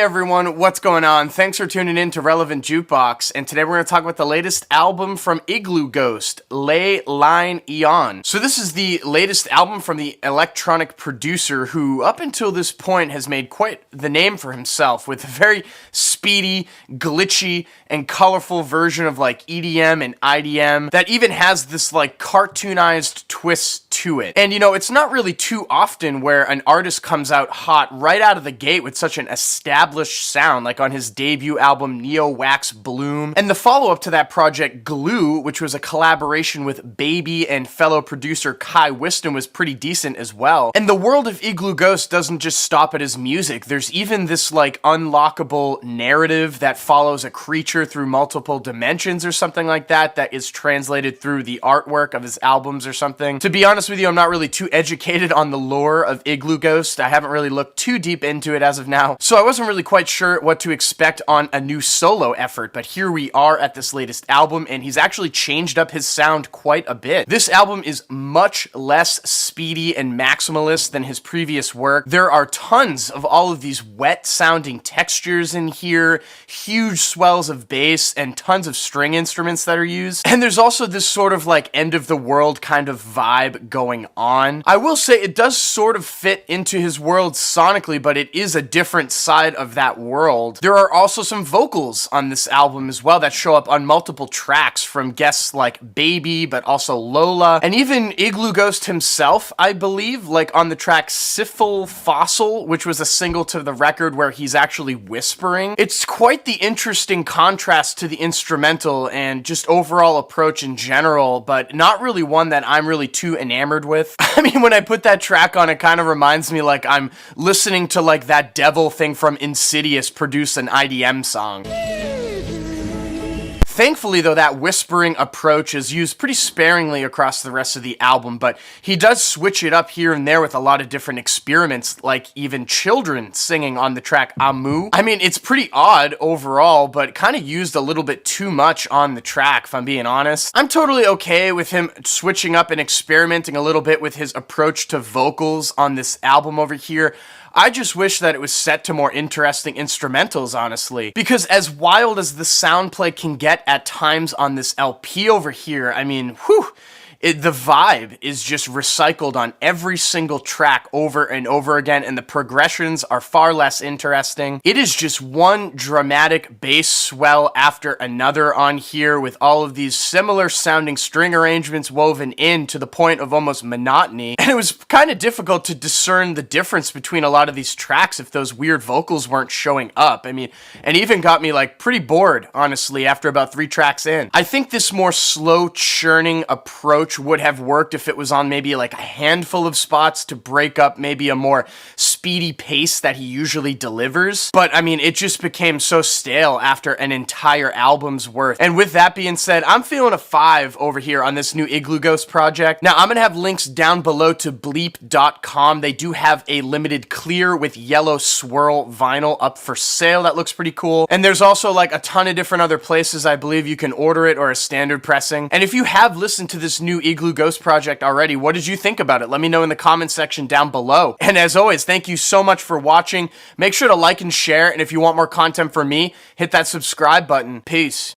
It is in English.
everyone, what's going on? Thanks for tuning in to Relevant Jukebox, and today we're going to talk about the latest album from Iglooghost, Ley Line Eon. So this is the latest album from the electronic producer who, up until this point, has made quite the name for himself with a very speedy, glitchy, and colorful version of like EDM and IDM that even has this like cartoonized twist to it. And you know, it's not really too often where an artist comes out hot right out of the gate with such an established sound, like on his debut album Neo Wax Bloom, and the follow-up to that project Gloo, which was a collaboration with Baby and fellow producer Kai Wiston, was pretty decent as well. And the world of Iglooghost doesn't just stop at his music. There's even this like unlockable narrative that follows a creature through multiple dimensions or something like that, that is translated through the artwork of his albums or something. To be honest with you, I'm not really too educated on the lore of Iglooghost. I haven't really looked too deep into it as of now, so I wasn't really quite sure what to expect on a new solo effort, but here we are at this latest album, and he's actually changed up his sound quite a bit. This album is much less speedy and maximalist than his previous work. There are tons of all of these wet sounding textures in here, huge swells of bass, and tons of string instruments that are used. And there's also this sort of like end of the world kind of vibe going on. I will say it does sort of fit into his world sonically, but it is a different side of that world. There are also some vocals on this album as well that show up on multiple tracks from guests like Baby, but also Lola, and even Iglooghost himself, I believe, like on the track Syphil Fossil, which was a single to the record where he's actually whispering. It's quite the interesting contrast to the instrumental and just overall approach in general, but not really one that I'm really too enamored with. I mean, when I put that track on, it kind of reminds me like I'm listening to like that devil thing from Insidious produce an IDM song. Thankfully, though, that whispering approach is used pretty sparingly across the rest of the album, but he does switch it up here and there with a lot of different experiments, like even children singing on the track Amu. I mean, it's pretty odd overall, but kind of used a little bit too much on the track, if I'm being honest. I'm totally okay with him switching up and experimenting a little bit with his approach to vocals on this album over here. I just wish that it was set to more interesting instrumentals, honestly. Because as wild as the sound play can get at times on this LP over here, I mean, whew, the vibe is just recycled on every single track over and over again, and the progressions are far less interesting. It is just one dramatic bass swell after another on here, with all of these similar sounding string arrangements woven in to the point of almost monotony. And it was kind of difficult to discern the difference between a lot of these tracks if those weird vocals weren't showing up. I mean, and even got me like pretty bored, honestly, after about 3 tracks in. I think this more slow churning approach would have worked if it was on maybe like a handful of spots to break up maybe a more speedy pace that he usually delivers. But I mean, it just became so stale after an entire album's worth. And with that being said, I'm feeling a 5 over here on this new Iglooghost project. Now, I'm gonna have links down below to bleep.com. They do have a limited clear with yellow swirl vinyl up for sale. That looks pretty cool. And there's also like a ton of different other places I believe you can order it, or a standard pressing. And if you have listened to this new Iglooghost project already, what did you think about it? Let me know in the comment section down below. And as always, thank you so much for watching. Make sure to like and share, and if you want more content from me, hit that subscribe button. Peace.